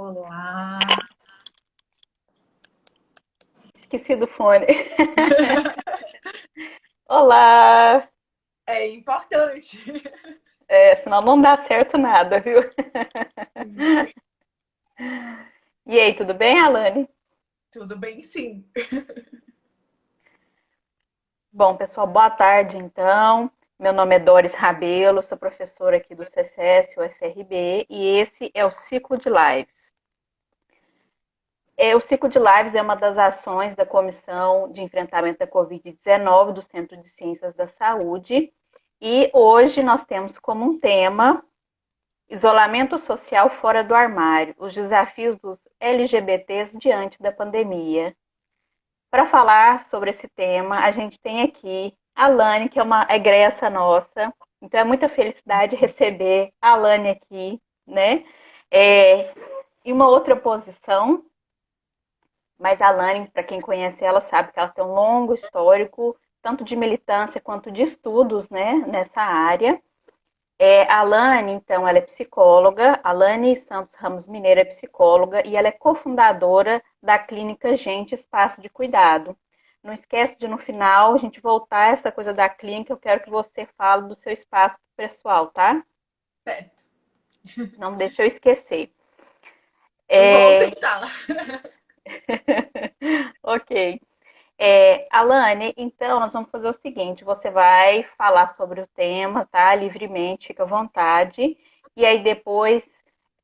Olá! Esqueci do fone. Olá! É importante. Senão não dá certo nada, viu? Sim, E aí, tudo bem, Alane? tudo bem, sim. Bom, pessoal, boa tarde, então. Meu nome é Doris Rabelo, sou professora aqui do CCS, UFRB, e esse é o Ciclo de Lives. O Ciclo de Lives é uma das ações da Comissão de Enfrentamento da Covid-19 do Centro de Ciências da Saúde, e hoje nós temos como um tema isolamento social fora do armário, os desafios dos LGBTs diante da pandemia. Para falar sobre esse tema, a gente tem aqui a Lani, que é uma egressa nossa. Então é muita felicidade receber a Lani aqui, né? É, em uma outra posição, mas a Lani, para quem conhece ela, sabe que ela tem um longo histórico, tanto de militância quanto de estudos, né, nessa área. A Lani, então, ela é psicóloga, a Lani Santos Ramos Mineiro é psicóloga e ela é cofundadora da clínica Gente Espaço de Cuidado. Não esquece de, no final, a gente voltar a essa coisa da clínica, eu quero que você fale do seu espaço pessoal, tá? Certo. Não deixa eu esquecer. Vou É, tentar. ok. Alane, então nós vamos fazer o seguinte: você vai falar sobre o tema, tá? Livremente, fica à vontade. E aí depois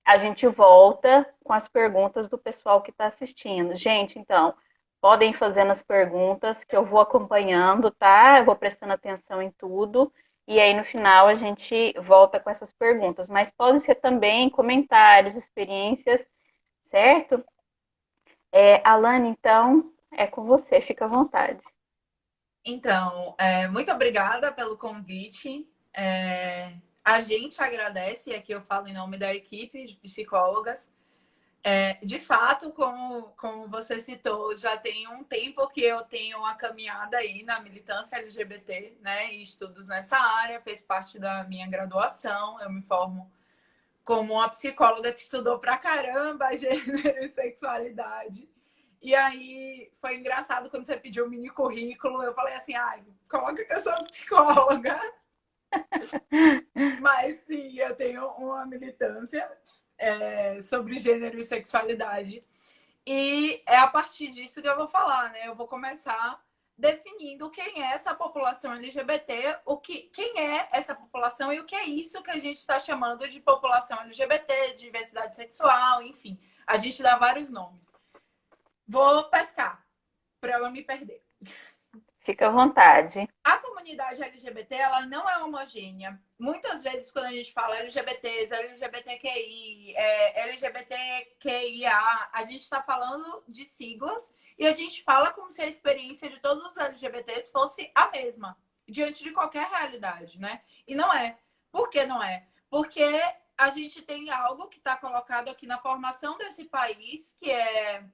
a gente volta com as perguntas do pessoal que está assistindo. Gente, então, podem fazendo as perguntas que eu vou acompanhando, tá? Eu vou prestando atenção em tudo. E aí no final a gente volta com essas perguntas. Mas podem ser também comentários, experiências, certo? Alane, então, é com você, fica à vontade. Então, muito obrigada pelo convite. A gente agradece, e aqui eu falo em nome da equipe de psicólogas. De fato, como você citou, já tem um tempo que eu tenho uma caminhada aí na militância LGBT, né? E estudos nessa área, fez parte da minha graduação. Eu me formo como uma psicóloga que estudou pra caramba gênero e sexualidade. E aí foi engraçado quando você pediu um mini currículo, eu falei assim, ai, coloca que eu sou psicóloga. Mas sim, eu tenho uma militância sobre gênero e sexualidade. E é a partir disso que eu vou falar, né? Eu vou começar definindo quem é essa população LGBT, quem é essa população e o que é isso que a gente está chamando de população LGBT, diversidade sexual, enfim. A gente dá vários nomes. Vou pescar para eu não me perder. Fica à vontade. A comunidade LGBT, ela não é homogênea. Muitas vezes, quando a gente fala LGBTs, LGBTQI, LGBTQIA, a gente está falando de siglas e a gente fala como se a experiência de todos os LGBTs fosse a mesma, diante de qualquer realidade, né? E não é. Por que não é? Porque a gente tem algo que está colocado aqui na formação desse país, que é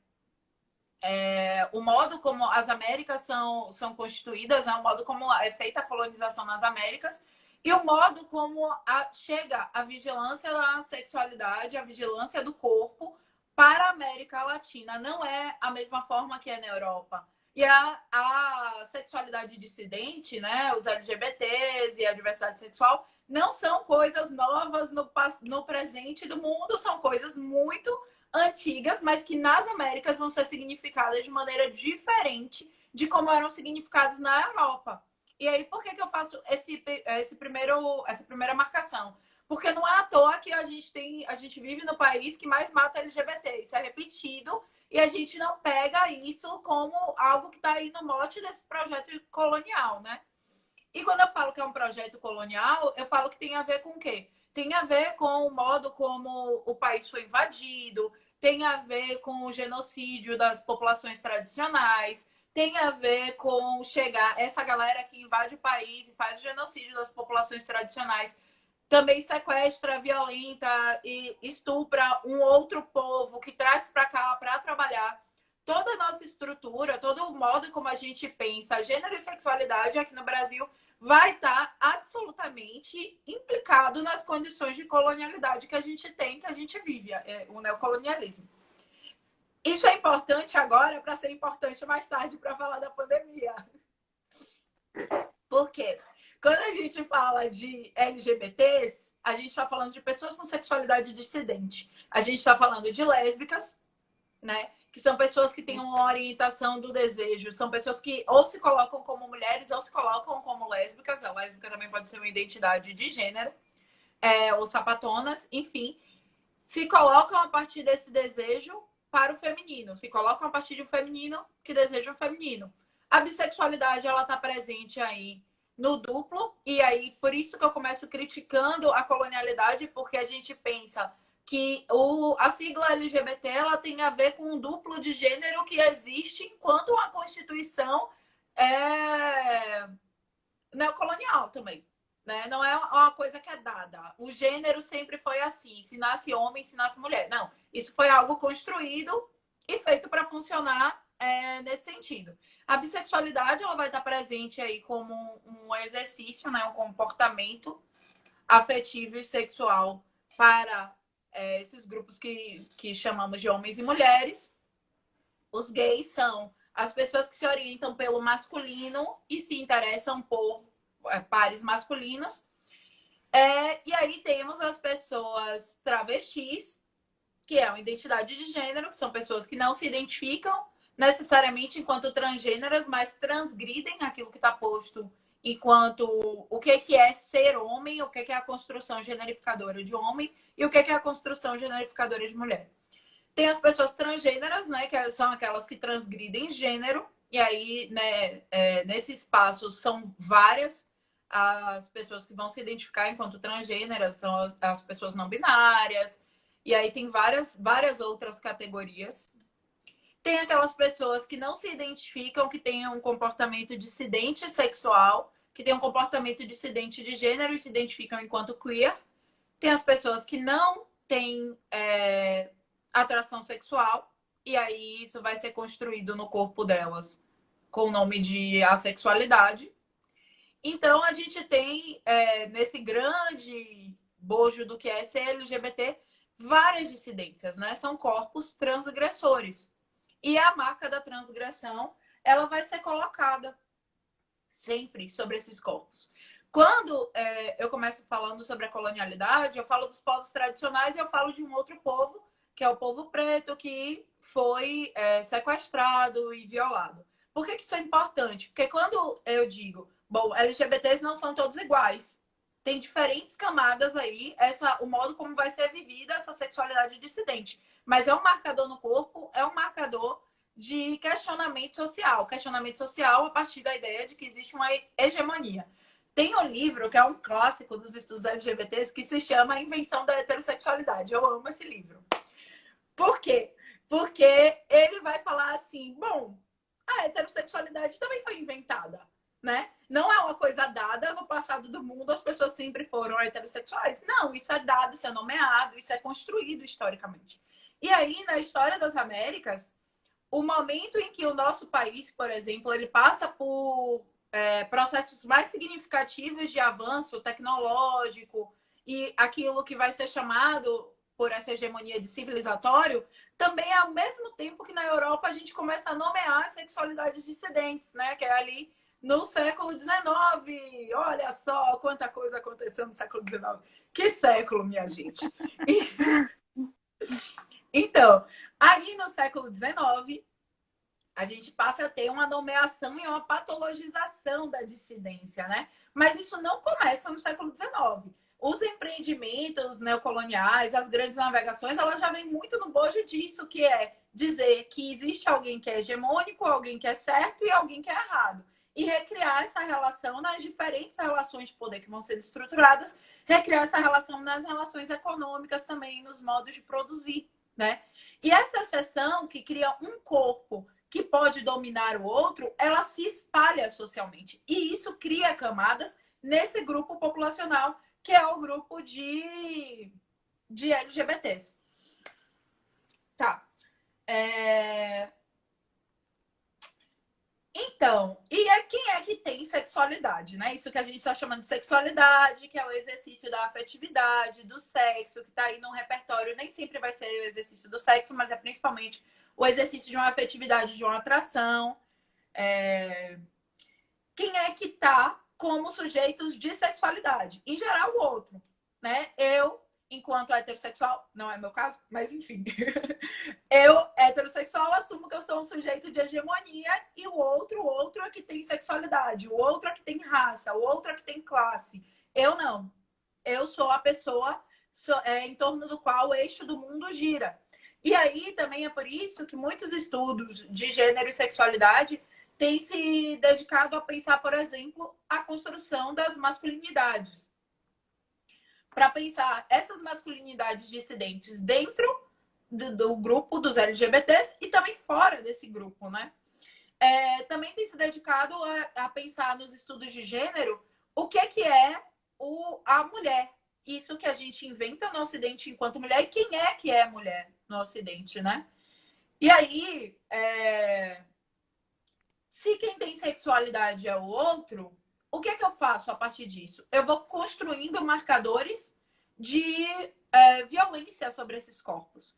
o modo como as Américas são constituídas, né? O modo como é feita a colonização nas Américas e o modo como chega a vigilância da sexualidade, a vigilância do corpo para a América Latina. Não é a mesma forma que é na Europa. E a sexualidade dissidente, né? Os LGBTs e a diversidade sexual não são coisas novas no presente do mundo, são coisas muito antigas, mas que nas Américas vão ser significadas de maneira diferente de como eram significados na Europa. E aí, por que eu faço essa primeira marcação? Porque não é à toa que a gente vive no país que mais mata LGBT. Isso é repetido e a gente não pega isso como algo que está aí no mote desse projeto colonial, né? E quando eu falo que é um projeto colonial, eu falo que tem a ver com o quê? Tem a ver com o modo como o país foi invadido, tem a ver com o genocídio das populações tradicionais, tem a ver com chegar essa galera que invade o país e faz o genocídio das populações tradicionais, também sequestra, violenta e estupra um outro povo que traz para cá para trabalhar. Toda a nossa estrutura, todo o modo como a gente pensa gênero e sexualidade aqui no Brasil vai estar absolutamente implicado nas condições de colonialidade que a gente tem, que a gente vive, o neocolonialismo. Isso é importante agora para ser importante mais tarde para falar da pandemia. Por quê? Quando a gente fala de LGBTs, a gente está falando de pessoas com sexualidade dissidente. A gente está falando de lésbicas, né? Que são pessoas que têm uma orientação do desejo, são pessoas que ou se colocam como mulheres ou se colocam como lésbicas. A lésbica também pode ser uma identidade de gênero, ou sapatonas, enfim. Se colocam a partir desse desejo para o feminino, se colocam a partir de um feminino que deseja o feminino. A bissexualidade, ela está presente aí no duplo, e aí por isso que eu começo criticando a colonialidade, porque a gente pensa que a sigla LGBT ela tem a ver com um duplo de gênero que existe enquanto a Constituição é neocolonial também. Né? Não é uma coisa que é dada. O gênero sempre foi assim: se nasce homem, se nasce mulher. Não, isso foi algo construído e feito para funcionar nesse sentido. A bissexualidade ela vai estar presente aí como um exercício, né? Um comportamento afetivo e sexual para esses grupos que chamamos de homens e mulheres. Os gays são as pessoas que se orientam pelo masculino e se interessam por pares masculinos. E aí temos as pessoas travestis, que é uma identidade de gênero, que são pessoas que não se identificam necessariamente enquanto transgêneras, mas transgridem aquilo que está posto enquanto o que é ser homem, o que é a construção generificadora de homem e o que é a construção generificadora de mulher. Tem as pessoas transgêneras, né, que são aquelas que transgridem gênero, e aí, né, nesse espaço são várias as pessoas que vão se identificar enquanto transgêneras, são as pessoas não binárias, e aí tem várias outras categorias. Tem aquelas pessoas que não se identificam, que têm um comportamento dissidente sexual, que têm um comportamento dissidente de gênero e se identificam enquanto queer. Tem as pessoas que não têm atração sexual, e aí isso vai ser construído no corpo delas com o nome de assexualidade. Então, a gente tem, nesse grande bojo do que é ser LGBT, várias dissidências, né? São corpos transgressores. E a marca da transgressão, ela vai ser colocada sempre sobre esses corpos. Quando eu começo falando sobre a colonialidade, eu falo dos povos tradicionais e eu falo de um outro povo, que é o povo preto, que foi sequestrado e violado. Por que isso é importante? Porque quando eu digo, bom, LGBTs não são todos iguais. Tem diferentes camadas aí, o modo como vai ser vivida essa sexualidade dissidente. Mas é um marcador no corpo, é um marcador de questionamento social. Questionamento social a partir da ideia de que existe uma hegemonia. Tem um livro que é um clássico dos estudos LGBTs que se chama A Invenção da Heterossexualidade. Eu amo esse livro. Por quê? Porque ele vai falar assim, bom, a heterossexualidade também foi inventada, né? Não é uma coisa dada no passado do mundo, as pessoas sempre foram heterossexuais. Não, isso é dado, isso é nomeado, isso é construído historicamente. E aí, na história das Américas, o momento em que o nosso país, por exemplo, ele passa por processos mais significativos de avanço tecnológico e aquilo que vai ser chamado por essa hegemonia de civilizatório, também é ao mesmo tempo que na Europa a gente começa a nomear as sexualidades dissidentes, né? Que é ali no século XIX. Olha só quanta coisa aconteceu no século XIX. Que século, minha gente! Então, aí no século XIX, a gente passa a ter uma nomeação e uma patologização da dissidência, né? Mas isso não começa no século XIX. Os empreendimentos neocoloniais, as grandes navegações, elas já vêm muito no bojo disso, que é dizer que existe alguém que é hegemônico, alguém que é certo e alguém que é errado. E recriar essa relação nas diferentes relações de poder que vão sendo estruturadas, recriar essa relação nas relações econômicas também, nos modos de produzir, né? E essa seção que cria um corpo que pode dominar o outro, ela se espalha socialmente. E isso cria camadas nesse grupo populacional, que é o grupo de LGBTs. Tá. Então, quem é que tem sexualidade, né? Isso que a gente está chamando de sexualidade, que é o exercício da afetividade, do sexo, que está aí no repertório. Nem sempre vai ser o exercício do sexo, mas é principalmente o exercício de uma afetividade, de uma atração. Quem é que está como sujeitos de sexualidade? Em geral, o outro, né? Eu, enquanto heterossexual, não é meu caso, mas enfim. Eu, heterossexual, assumo que eu sou um sujeito de hegemonia e o outro é que tem sexualidade, o outro é que tem raça, o outro é que tem classe. Eu não. Eu sou a pessoa em torno do qual o eixo do mundo gira. E aí também é por isso que muitos estudos de gênero e sexualidade têm se dedicado a pensar, por exemplo, a construção das masculinidades. Para pensar essas masculinidades dissidentes dentro do grupo dos LGBTs e também fora desse grupo, né? Também tem se dedicado a pensar nos estudos de gênero o que é a mulher. Isso que a gente inventa no Ocidente enquanto mulher e quem é que é mulher no Ocidente, né? E aí, se quem tem sexualidade é o outro, o que é que eu faço a partir disso? Eu vou construindo marcadores de violência sobre esses corpos.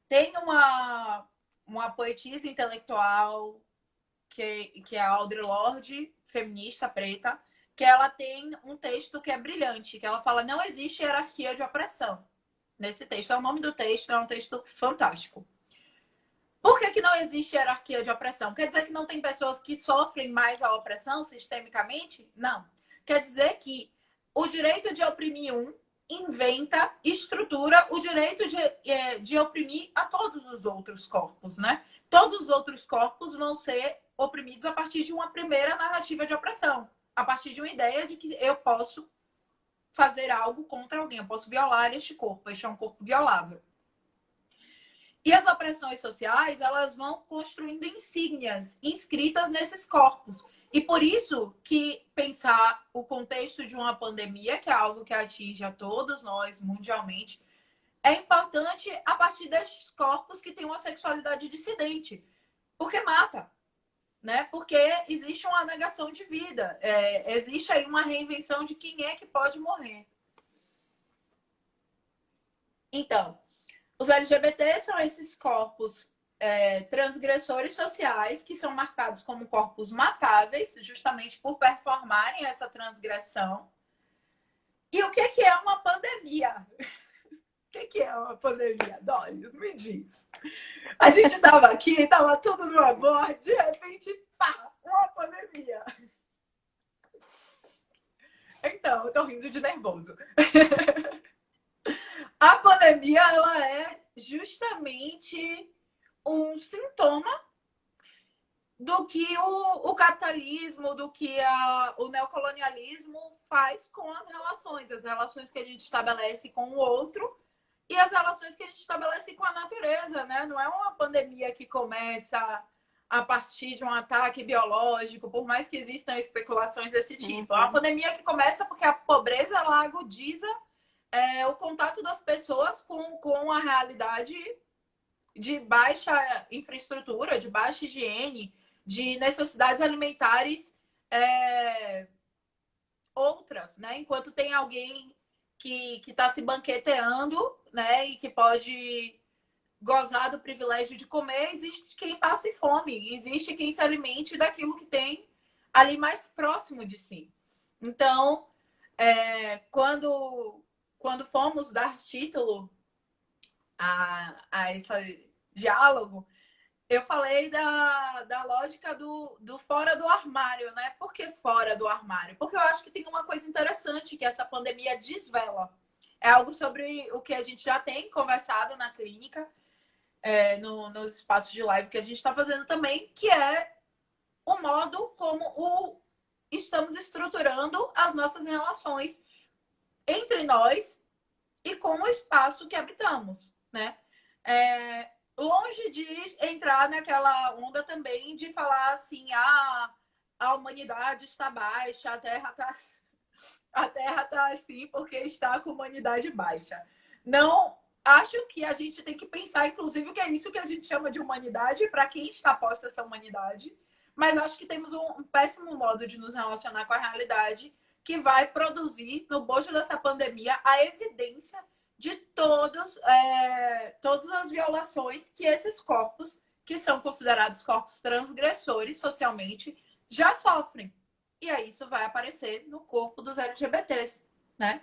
Tem uma poetisa intelectual que é a Audre Lorde, feminista preta, que ela tem um texto que é brilhante, que ela fala: não existe hierarquia de opressão. Nesse texto, é o nome do texto, é um texto fantástico. Por que não existe hierarquia de opressão? Quer dizer que não tem pessoas que sofrem mais a opressão sistemicamente? Não. Quer dizer que o direito de oprimir um inventa, estrutura o direito de oprimir a todos os outros corpos, né? Todos os outros corpos vão ser oprimidos a partir de uma primeira narrativa de opressão, a partir de uma ideia de que eu posso fazer algo contra alguém, eu posso violar este corpo, este é um corpo violável. E as opressões sociais, elas vão construindo insígnias inscritas nesses corpos. E por isso que pensar o contexto de uma pandemia, que é algo que atinge a todos nós mundialmente, é importante a partir destes corpos que têm uma sexualidade dissidente. Porque mata, né? Porque existe uma negação de vida. Existe aí uma reinvenção de quem é que pode morrer. Então, os LGBTs são esses corpos transgressores sociais que são marcados como corpos matáveis, justamente por performarem essa transgressão. E o que é uma pandemia? O que é uma pandemia, Doris? Me diz. A gente estava aqui, estava tudo numa boa, de repente, pá, uma pandemia. Então, eu tô rindo de nervoso. A pandemia, ela é justamente um sintoma do que o capitalismo, do que o neocolonialismo faz com as relações que a gente estabelece com o outro e as relações que a gente estabelece com a natureza, né? Não é uma pandemia que começa a partir de um ataque biológico, por mais que existam especulações desse tipo. É uma pandemia que começa porque a pobreza, ela agudiza o contato das pessoas com a realidade de baixa infraestrutura, de baixa higiene, de necessidades alimentares outras, né? Enquanto tem alguém que está se banqueteando, né? E que pode gozar do privilégio de comer, existe quem passe fome, existe quem se alimente daquilo que tem ali mais próximo de si. Então, quando fomos dar título a esse diálogo, eu falei da lógica do fora do armário, né? Por que fora do armário? Porque eu acho que tem uma coisa interessante que essa pandemia desvela. É algo sobre o que a gente já tem conversado na clínica, nos espaços de live que a gente está fazendo também, que é o modo como estamos estruturando as nossas relações entre nós e com o espaço que habitamos, né? Longe de entrar naquela onda também de falar assim, a humanidade está baixa, a Terra está assim porque está com a humanidade baixa. Não, acho que a gente tem que pensar, inclusive, que é isso que a gente chama de humanidade, para quem está posta essa humanidade, mas acho que temos um péssimo modo de nos relacionar com a realidade que vai produzir, no bojo dessa pandemia, a evidência de todas as violações que esses corpos, que são considerados corpos transgressores socialmente, já sofrem. E aí isso vai aparecer no corpo dos LGBTs, né?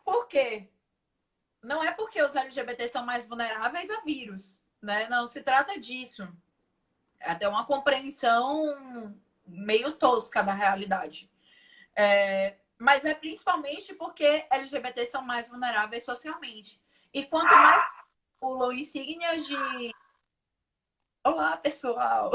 Por quê? Não é porque os LGBTs são mais vulneráveis a vírus, né? Não se trata disso. É até uma compreensão meio tosca da realidade. Mas é principalmente porque LGBTs são mais vulneráveis socialmente. E quanto mais pulam insígnias de... Olá, pessoal!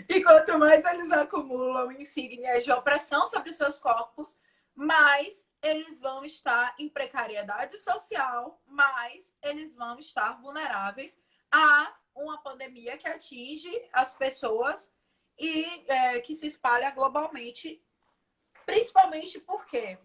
E quanto mais eles acumulam insígnias de opressão sobre seus corpos, mais eles vão estar em precariedade social, mais eles vão estar vulneráveis a uma pandemia que atinge as pessoas e que se espalha globalmente. Principalmente por quê?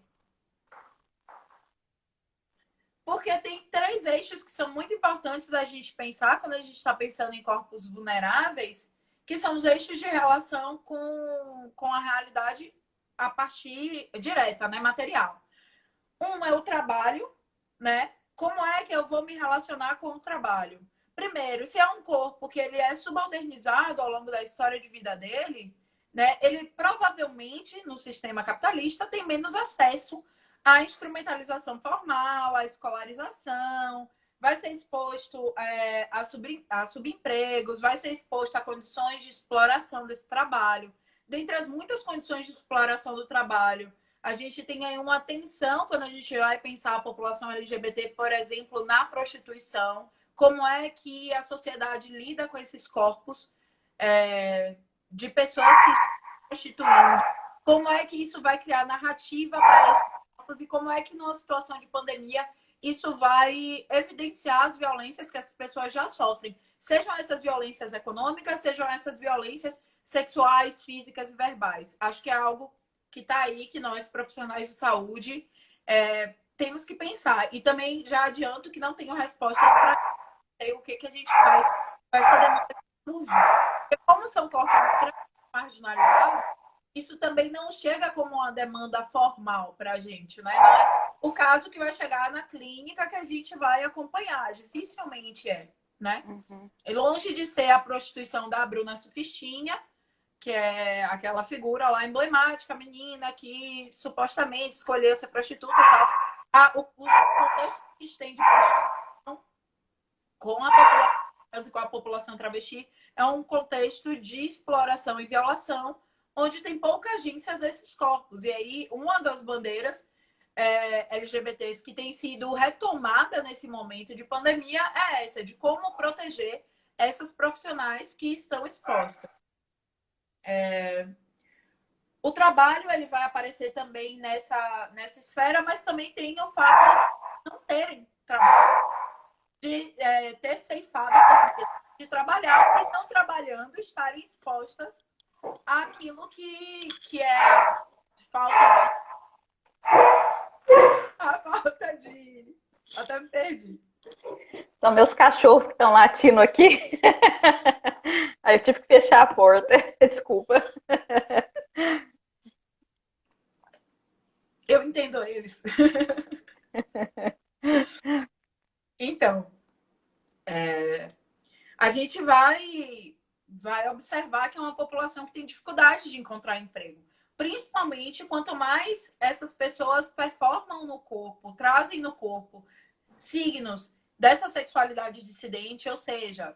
Porque tem 3 eixos que são muito importantes da gente pensar quando a gente está pensando em corpos vulneráveis, que são os eixos de relação com a realidade a partir direta, né, material. Um é o trabalho, né? Como é que eu vou me relacionar com o trabalho? Primeiro, se é um corpo que ele é subalternizado ao longo da história de vida dele, né? Ele provavelmente, no sistema capitalista, tem menos acesso à instrumentalização formal, à escolarização, vai ser exposto a subempregos, vai ser exposto a condições de exploração desse trabalho. Dentre as muitas condições de exploração do trabalho, a gente tem aí uma tensão quando a gente vai pensar a população LGBT, por exemplo, na prostituição. Como é que a sociedade lida com esses corpos de pessoas que estão prostituindo? Como é que isso vai criar narrativa para esses corpos? E como é que, numa situação de pandemia, isso vai evidenciar as violências que essas pessoas já sofrem? Sejam essas violências econômicas, sejam essas violências sexuais, físicas e verbais. Acho que é algo que está aí, que nós, profissionais de saúde, temos que pensar. E também já adianto que não tenho respostas para o que a gente faz com essa demanda que surge. Porque como são corpos extremamente marginalizados, isso também não chega como uma demanda formal para a gente, né? Não é o caso que vai chegar na clínica que a gente vai acompanhar. Dificilmente né? Uhum. E longe de ser a prostituição da Bruna Sufistinha, que é aquela figura lá emblemática, a menina que supostamente escolheu ser prostituta e tal. O contexto que tem de prostituição com a população e com a população travesti é um contexto de exploração e violação, onde tem pouca agência desses corpos. E aí, uma das bandeiras LGBTs que tem sido retomada nesse momento de pandemia é essa, de como proteger essas profissionais que estão expostas. O trabalho ele vai aparecer também nessa esfera, mas também tem o fato de não terem trabalho, de ter ceifado a possibilidade de trabalhar e não trabalhando estarem expostas àquilo que é falta de... Até me perdi. São meus cachorros que estão latindo aqui. Aí eu tive que fechar a porta. Desculpa. Eu entendo eles. Então, a gente vai observar que é uma população que tem dificuldade de encontrar emprego. Principalmente quanto mais essas pessoas performam no corpo, trazem no corpo signos dessa sexualidade dissidente, ou seja,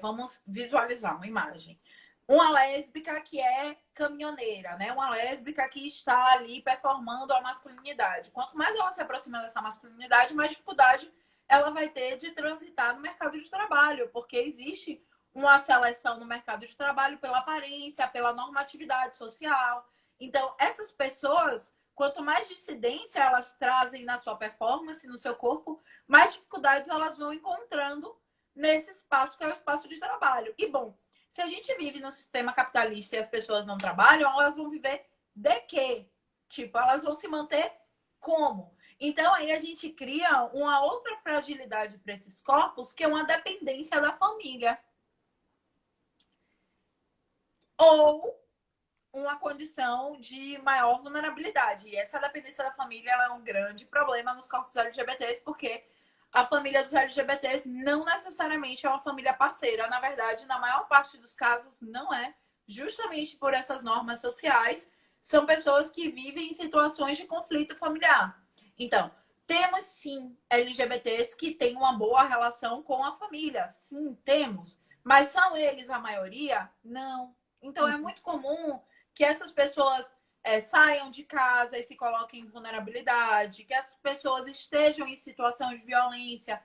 vamos visualizar uma imagem. Uma lésbica que é caminhoneira, né? Uma lésbica que está ali performando a masculinidade. Quanto mais ela se aproxima dessa masculinidade, mais dificuldade ela vai ter de transitar no mercado de trabalho, porque existe uma seleção no mercado de trabalho pela aparência, pela normatividade social. Então, essas pessoas, quanto mais dissidência elas trazem na sua performance, no seu corpo, mais dificuldades elas vão encontrando nesse espaço que é o espaço de trabalho. E, bom, se a gente vive no sistema capitalista e as pessoas não trabalham, elas vão viver de quê? Tipo, elas vão se manter como? Então, aí a gente cria uma outra fragilidade para esses corpos, que é uma dependência da família. ou uma condição de maior vulnerabilidade. E essa dependência da família é um grande problema nos corpos LGBTs, porque a família dos LGBTs não necessariamente é uma família parceira. Na verdade, na maior parte dos casos, não é. Justamente por essas normas sociais, são pessoas que vivem em situações de conflito familiar. Então, temos sim LGBTs que têm uma boa relação com a família. Sim, temos. Mas são eles a maioria? Não. Então, é muito comum que essas pessoas saiam de casa e se coloquem em vulnerabilidade, que as pessoas estejam em situação de violência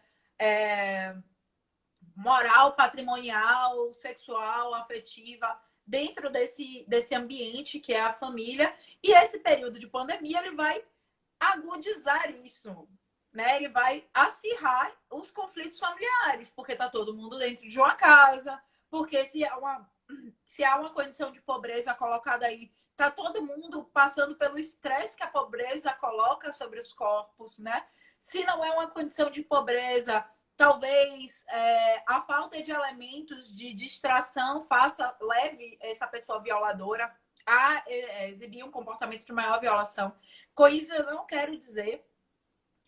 moral, patrimonial, sexual, afetiva, dentro desse ambiente que é a família. E esse período de pandemia, ele vai agudizar isso, né? Ele vai acirrar os conflitos familiares, porque está todo mundo dentro de uma casa, porque se há uma condição de pobreza colocada aí, tá todo mundo passando pelo estresse que a pobreza coloca sobre os corpos, né? Se não é uma condição de pobreza, talvez a falta de elementos de distração leve essa pessoa violadora a exibir um comportamento de maior violação. Com isso, eu não quero dizer,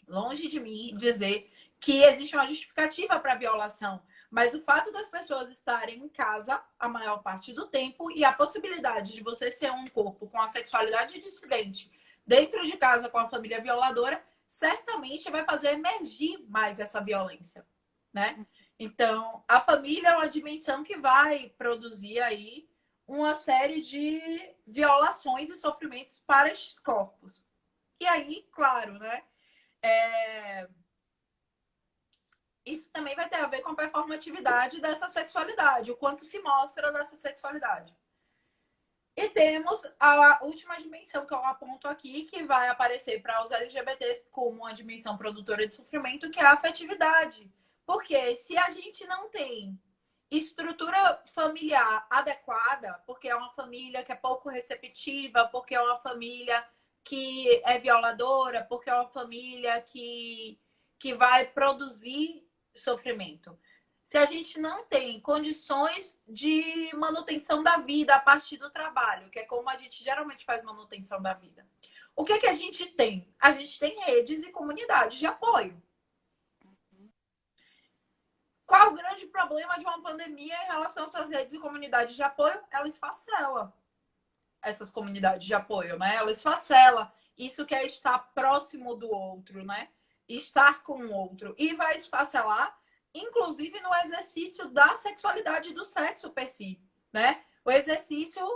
longe de mim, dizer que existe uma justificativa para a violação. Mas o fato das pessoas estarem em casa a maior parte do tempo e a possibilidade de você ser um corpo com a sexualidade dissidente dentro de casa com a família violadora, certamente vai fazer emergir mais essa violência, né? Então, a família é uma dimensão que vai produzir aí uma série de violações e sofrimentos para estes corpos. E aí, claro, né? Isso também vai ter a ver com a performatividade dessa sexualidade, o quanto se mostra dessa sexualidade. E temos a última dimensão que eu aponto aqui, que vai aparecer para os LGBTs como uma dimensão produtora de sofrimento, que é a afetividade. Porque se a gente não tem estrutura familiar adequada, porque é uma família que é pouco receptiva, porque é uma família que é violadora, porque é uma família que vai produzir sofrimento. Se a gente não tem condições de manutenção da vida a partir do trabalho, que é como a gente geralmente faz manutenção da vida, o que a gente tem? A gente tem redes e comunidades de apoio. Qual o grande problema de uma pandemia em relação às suas redes e comunidades de apoio? Ela esfacela essas comunidades de apoio, né? Ela esfacela isso que é estar próximo do outro, né? Estar com o outro. E vai esfacelar, inclusive, no exercício da sexualidade do sexo per si, né? O exercício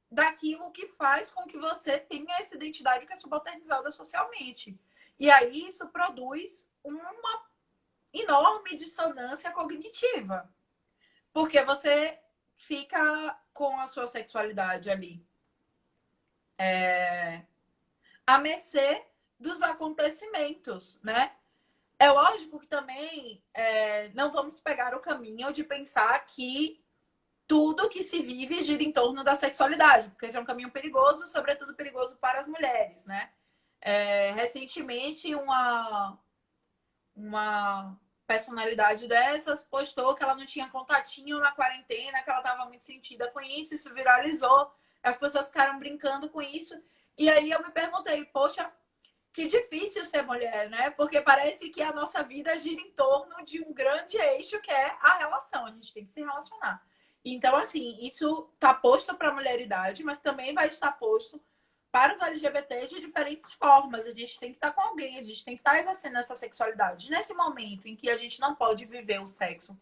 daquilo que faz com que você tenha essa identidade que é subalternizada socialmente. E aí isso produz uma enorme dissonância cognitiva. Porque você fica com a sua sexualidade ali à mercê dos acontecimentos, né? É lógico que também não vamos pegar o caminho de pensar que tudo que se vive gira em torno da sexualidade, porque esse é um caminho perigoso, sobretudo perigoso para as mulheres, né? Recentemente, uma personalidade dessas postou que ela não tinha contatinho na quarentena, que ela estava muito sentida com isso viralizou, as pessoas ficaram brincando com isso, e aí eu me perguntei, poxa, que difícil ser mulher, né? Porque parece que a nossa vida gira em torno de um grande eixo que é a relação, a gente tem que se relacionar. Então, assim, isso está posto para a mulheridade, mas também vai estar posto para os LGBTs de diferentes formas. A gente tem que estar com alguém, a gente tem que estar exercendo essa sexualidade. Nesse momento em que a gente não pode viver o sexo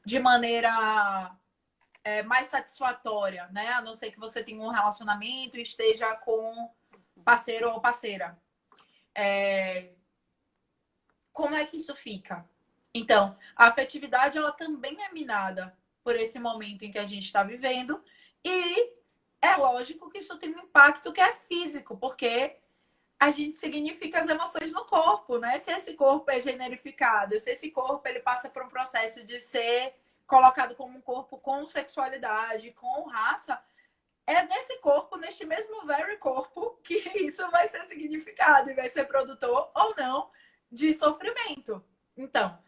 de maneira mais satisfatória, né? A não ser que você tenha um relacionamento e esteja com parceiro ou parceira. Como é que isso fica? Então, a afetividade, ela também é minada por esse momento em que a gente está vivendo e é lógico que isso tem um impacto que é físico, porque a gente significa as emoções no corpo, né? Se esse corpo é generificado, se esse corpo ele passa por um processo de ser colocado como um corpo com sexualidade, com raça, é nesse corpo, neste mesmo very corpo, que isso vai ser significado e vai ser produtor ou não de sofrimento. Então,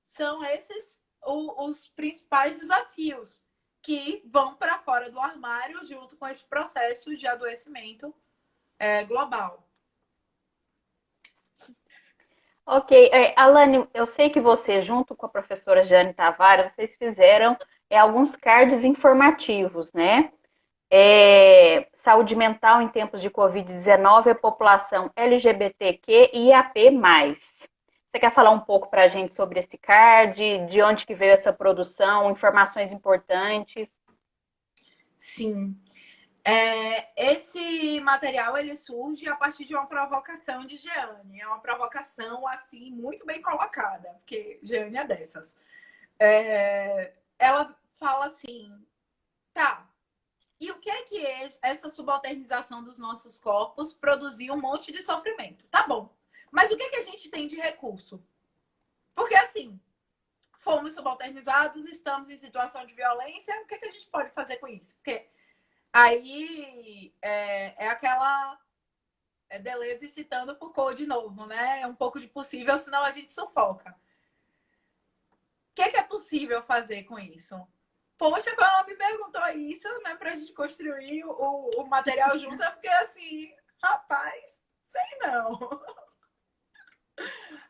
são esses os principais desafios que vão para fora do armário junto com esse processo de adoecimento global. Ok. Alane, eu sei que você, junto com a professora Jane Tavares, vocês fizeram alguns cards informativos, né? Saúde mental em tempos de Covid-19, a população LGBTQ e IAP+. Você quer falar um pouco para a gente sobre esse card, de onde que veio essa produção, informações importantes? Sim. Esse material ele surge a partir de uma provocação de Jeane. É uma provocação assim muito bem colocada, porque Jeane é dessas. Ela fala assim, tá, e o que é que essa subalternização dos nossos corpos produziu um monte de sofrimento? Tá bom, mas o que é que a gente tem de recurso? Porque assim, fomos subalternizados, estamos em situação de violência, o que é que a gente pode fazer com isso? Porque aí aquela Deleuze citando Foucault de novo, né? É um pouco de possível, senão a gente sufoca. O que é possível fazer com isso? Poxa, quando ela me perguntou isso, né, pra gente construir o material junto, eu fiquei assim, rapaz, sei não.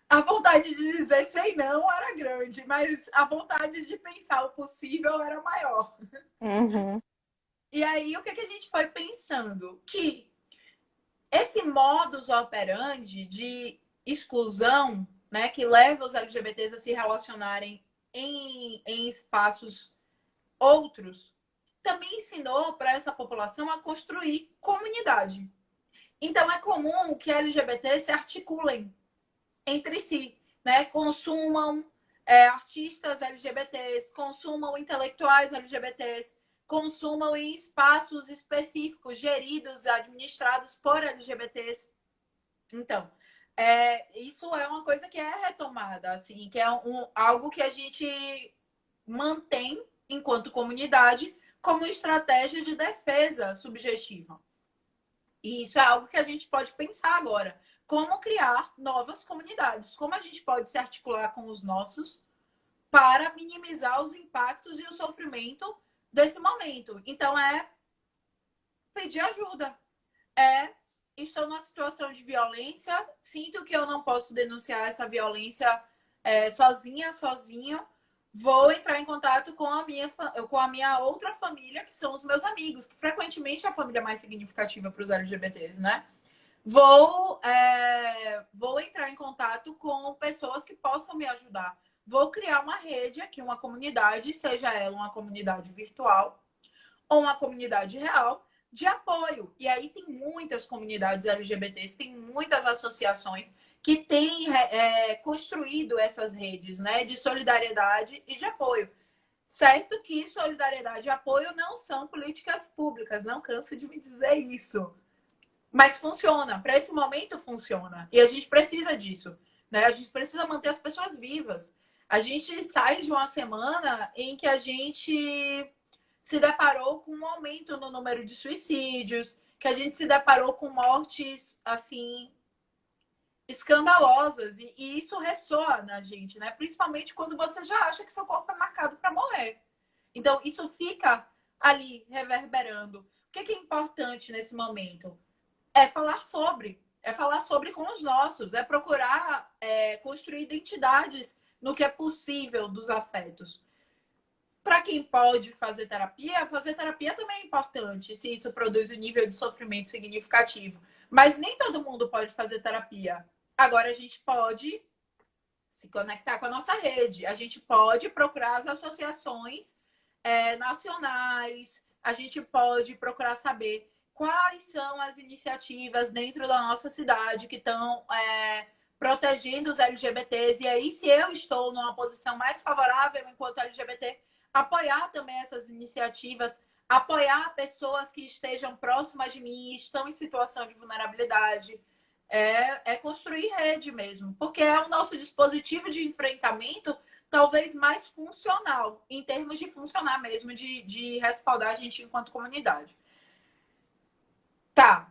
A vontade de dizer sei não era grande, mas a vontade de pensar o possível era maior. Uhum. E aí, o que a gente foi pensando? Que esse modus operandi de exclusão, né, que leva os LGBTs a se relacionarem em espaços outros, também ensinou para essa população a construir comunidade. Então, é comum que LGBTs se articulem entre si, né? Consumam artistas LGBTs, consumam intelectuais LGBTs, consumam em espaços específicos, geridos, administrados por LGBTs. Então, isso é uma coisa que é retomada, assim, que é algo que a gente mantém enquanto comunidade como estratégia de defesa subjetiva. E isso é algo que a gente pode pensar agora. Como criar novas comunidades? Como a gente pode se articular com os nossos para minimizar os impactos e o sofrimento desse momento? Então, pedir ajuda. Estou numa situação de violência, sinto que eu não posso denunciar essa violência sozinho. Vou entrar em contato com a minha outra família, que são os meus amigos, que frequentemente é a família mais significativa para os LGBTs, né? Vou entrar em contato com pessoas que possam me ajudar. Vou criar uma rede aqui, uma comunidade, seja ela uma comunidade virtual ou uma comunidade real, de apoio. E aí tem muitas comunidades LGBTs, tem muitas associações que têm construído essas redes, né, de solidariedade e de apoio. Certo que solidariedade e apoio não são políticas públicas, não canso de me dizer isso. Mas funciona, para esse momento funciona. E a gente precisa disso, né? A gente precisa manter as pessoas vivas. A gente sai de uma semana em que a gente se deparou com um aumento no número de suicídios, que a gente se deparou com mortes, assim, escandalosas. E isso ressoa na gente, né? Principalmente quando você já acha que seu corpo é marcado para morrer. Então, isso fica ali reverberando. O que é importante nesse momento? É falar sobre com os nossos, é procurar construir identidades no que é possível dos afetos. Para quem pode fazer terapia também é importante, se isso produz um nível de sofrimento significativo. Mas nem todo mundo pode fazer terapia. Agora a gente pode se conectar com a nossa rede, a gente pode procurar as associações nacionais, a gente pode procurar saber quais são as iniciativas dentro da nossa cidade que estão protegendo os LGBTs. E aí, se eu estou numa posição mais favorável enquanto LGBT, apoiar também essas iniciativas, apoiar pessoas que estejam próximas de mim, estão em situação de vulnerabilidade. Construir rede mesmo, porque é o nosso dispositivo de enfrentamento talvez mais funcional, em termos de funcionar mesmo, de respaldar a gente enquanto comunidade. Tá.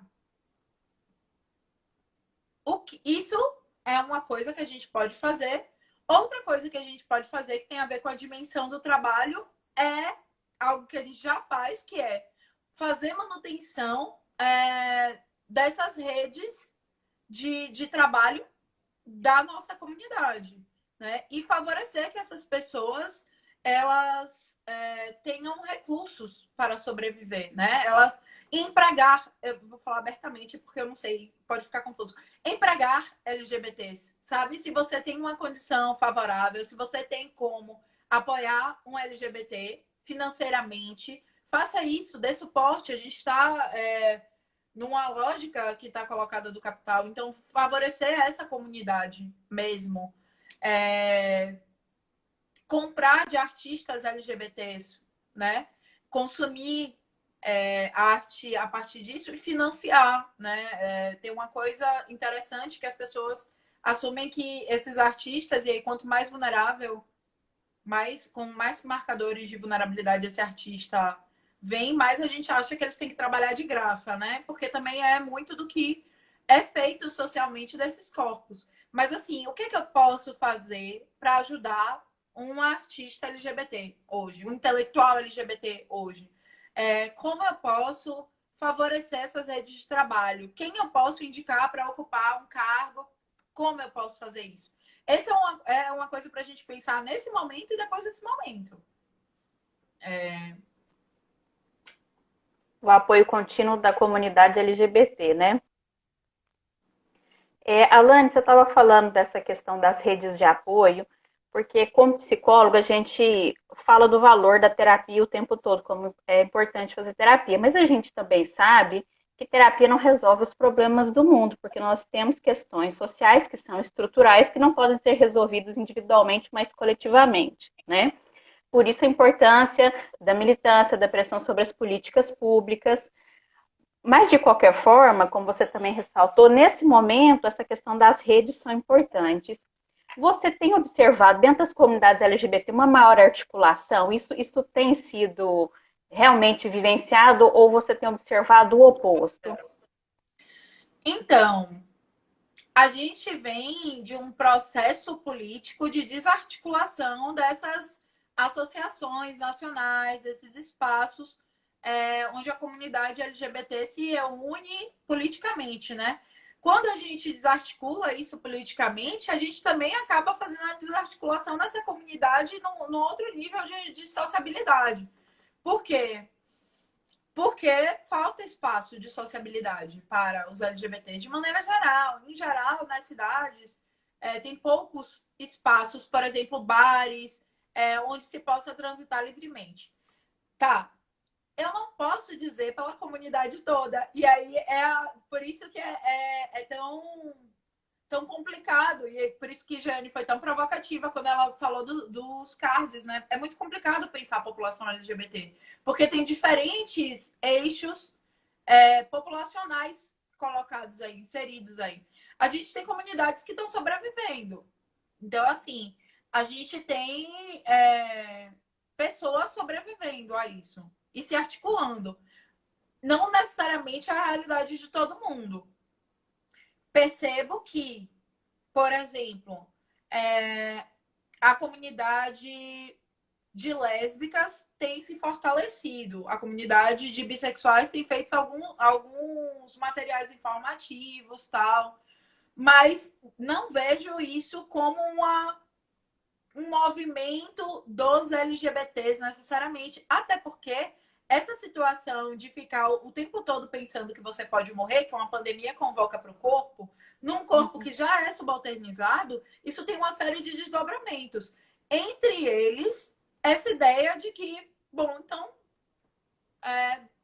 Isso é uma coisa que a gente pode fazer. Outra coisa que a gente pode fazer, que tem a ver com a dimensão do trabalho, é algo que a gente já faz, que é fazer manutenção dessas redes de trabalho da nossa comunidade, né? E favorecer que essas pessoas elas tenham recursos para sobreviver, né? Elas empregar, eu vou falar abertamente porque eu não sei, pode ficar confuso. Empregar LGBTs, sabe? Se você tem uma condição favorável, se você tem como apoiar um LGBT financeiramente, faça isso, dê suporte. A gente está numa lógica que está colocada do capital. Então, favorecer essa comunidade mesmo. Comprar de artistas LGBTs, né? Consumir arte a partir disso e financiar, né? Tem uma coisa interessante que as pessoas assumem que esses artistas, e aí quanto mais vulnerável, com mais marcadores de vulnerabilidade esse artista vem, mais a gente acha que eles têm que trabalhar de graça, né? Porque também é muito do que é feito socialmente desses corpos. Mas assim, o que eu posso fazer para ajudar um artista LGBT hoje, um intelectual LGBT hoje? Como eu posso favorecer essas redes de trabalho? Quem eu posso indicar para ocupar um cargo? Como eu posso fazer isso? Essa é uma coisa para a gente pensar nesse momento e depois desse momento. O apoio contínuo da comunidade LGBT, né? Alane, você estava falando dessa questão das redes de apoio, porque como psicóloga a gente fala do valor da terapia o tempo todo, como é importante fazer terapia, mas a gente também sabe que terapia não resolve os problemas do mundo, porque nós temos questões sociais que são estruturais que não podem ser resolvidas individualmente, mas coletivamente, né? Por isso a importância da militância, da pressão sobre as políticas públicas. Mas, de qualquer forma, como você também ressaltou, nesse momento, essa questão das redes são importantes. Você tem observado dentro das comunidades LGBT uma maior articulação? Isso tem sido realmente vivenciado ou você tem observado o oposto? Então, a gente vem de um processo político de desarticulação dessas associações nacionais, esses espaços onde a comunidade LGBT se reúne politicamente, né? Quando a gente desarticula isso politicamente, a gente também acaba fazendo a desarticulação dessa comunidade no outro nível de sociabilidade. Por quê? Porque falta espaço de sociabilidade para os LGBTs de maneira geral. Em geral, nas cidades, tem poucos espaços, por exemplo, bares, onde se possa transitar livremente. Tá, eu não posso dizer pela comunidade toda. E aí por isso que é tão complicado. E é por isso que Jane foi tão provocativa quando ela falou dos cards, né? É muito complicado pensar a população LGBT. Porque tem diferentes eixos populacionais colocados aí, inseridos aí. A gente tem comunidades que estão sobrevivendo. Então, assim, a gente tem pessoas sobrevivendo a isso e se articulando. Não necessariamente a realidade de todo mundo. Percebo que, por exemplo, a comunidade de lésbicas tem se fortalecido. A comunidade de bissexuais tem feito alguns materiais informativos, tal. Mas não vejo isso como um movimento dos LGBTs necessariamente. Até porque essa situação de ficar o tempo todo pensando que você pode morrer, que uma pandemia convoca para o corpo, num corpo que já é subalternizado, isso tem uma série de desdobramentos. Entre eles, essa ideia de que, bom, então,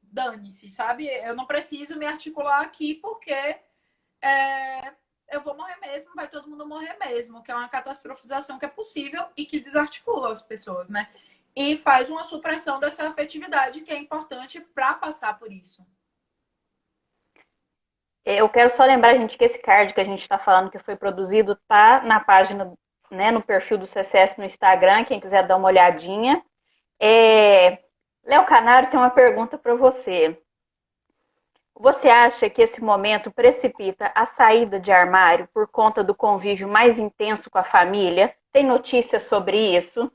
dane-se, sabe? Eu não preciso me articular aqui porque eu vou morrer mesmo, vai todo mundo morrer mesmo, que é uma catastrofização que é possível e que desarticula as pessoas, né? E faz uma supressão dessa afetividade que é importante para passar por isso. Eu quero só lembrar, gente, que esse card que a gente está falando que foi produzido tá na página, né, no perfil do CCS no Instagram, quem quiser dar uma olhadinha. Léo Canário tem uma pergunta para você. Você acha que esse momento precipita a saída de armário por conta do convívio mais intenso com a família? Tem notícias sobre isso?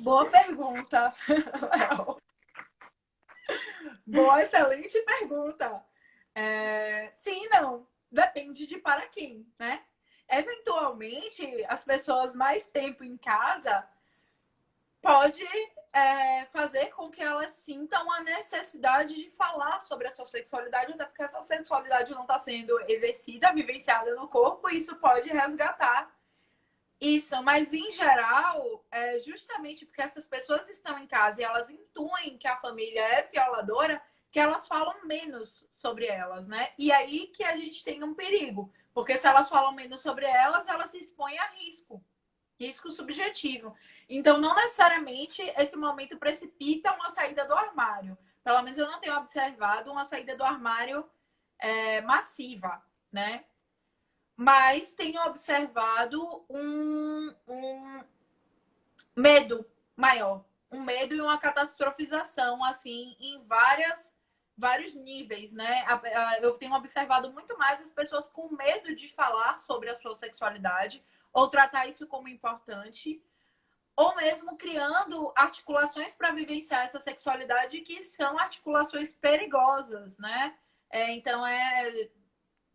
Boa pergunta, Léo. Boa, excelente pergunta. Sim, não. Depende de para quem, né? Eventualmente, as pessoas mais tempo em casa pode fazer com que elas sintam a necessidade de falar sobre a sua sexualidade, até porque essa sexualidade não está sendo exercida, vivenciada no corpo, e isso pode resgatar isso. Mas, em geral, justamente porque essas pessoas estão em casa e elas intuem que a família é violadora, que elas falam menos sobre elas, né? E aí que a gente tem um perigo, porque se elas falam menos sobre elas, elas se expõem a risco subjetivo. Então, não necessariamente esse momento precipita uma saída do armário. Pelo menos eu não tenho observado uma saída do armário massiva, né? Mas tenho observado um medo maior. Um medo e uma catastrofização, assim, em vários níveis, né? Eu tenho observado muito mais as pessoas com medo de falar sobre a sua sexualidade ou tratar isso como importante, ou mesmo criando articulações para vivenciar essa sexualidade que são articulações perigosas, né? Então,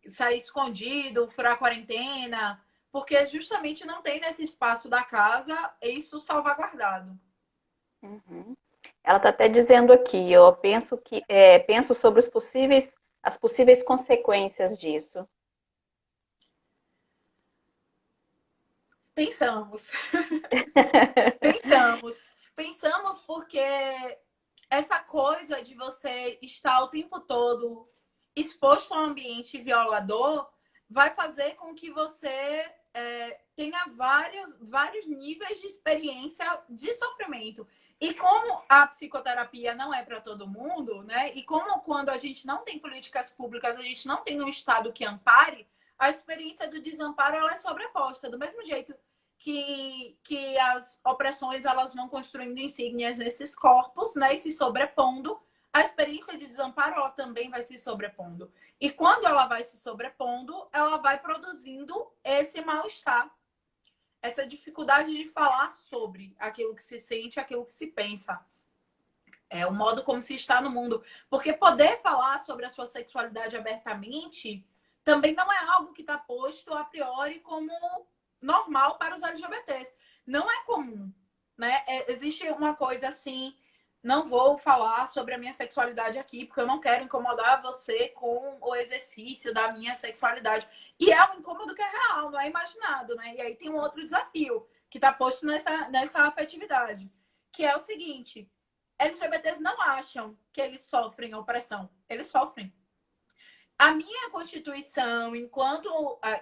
sair escondido, furar a quarentena, porque justamente não tem nesse espaço da casa isso salvaguardado. Uhum. Ela está até dizendo aqui, eu penso sobre as possíveis consequências disso. Pensamos, pensamos, pensamos porque essa coisa de você estar o tempo todo exposto a um ambiente violador vai fazer com que você tenha vários níveis de experiência de sofrimento. E como a psicoterapia não é para todo mundo, né? E como quando a gente não tem políticas públicas, a gente não tem um Estado que ampare, a experiência do desamparo ela é sobreposta. Do mesmo jeito que as opressões elas vão construindo insígnias nesses corpos, né? E se sobrepondo, a experiência de desamparo ela também vai se sobrepondo. E quando ela vai se sobrepondo, ela vai produzindo esse mal-estar, essa dificuldade de falar sobre aquilo que se sente, aquilo que se pensa. O modo como se está no mundo. Porque poder falar sobre a sua sexualidade abertamente também não é algo que está posto a priori como normal para os LGBTs. Não é comum, né? Existe uma coisa assim, não vou falar sobre a minha sexualidade aqui, porque eu não quero incomodar você com o exercício da minha sexualidade. E é um incômodo que é real, não é imaginado, né? E aí tem um outro desafio que está posto nessa afetividade, que é o seguinte: LGBTs não acham que eles sofrem opressão. Eles sofrem. A minha constituição, enquanto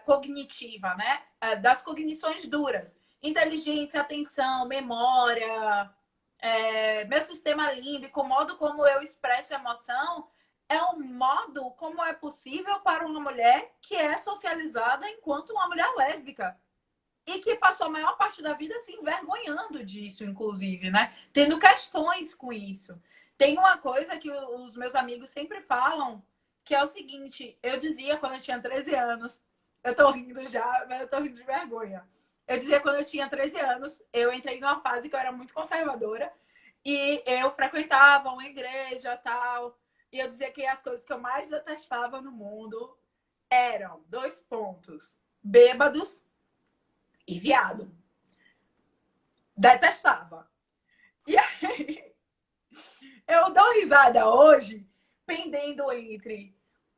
cognitiva, né? Das cognições duras, inteligência, atenção, memória, meu sistema límbico, o modo como eu expresso emoção, é um modo como é possível para uma mulher que é socializada enquanto uma mulher lésbica. E que passou a maior parte da vida se envergonhando disso, inclusive, né? Tendo questões com isso. Tem uma coisa que os meus amigos sempre falam, que é o seguinte: eu dizia quando eu tinha 13 anos, eu tô rindo já, mas eu tô rindo de vergonha. Eu dizia quando eu tinha 13 anos, eu entrei numa fase que eu era muito conservadora e eu frequentava uma igreja tal. E eu dizia que as coisas que eu mais detestava no mundo eram dois pontos: bêbados e viado. Detestava. E aí, eu dou risada hoje, pendendo entre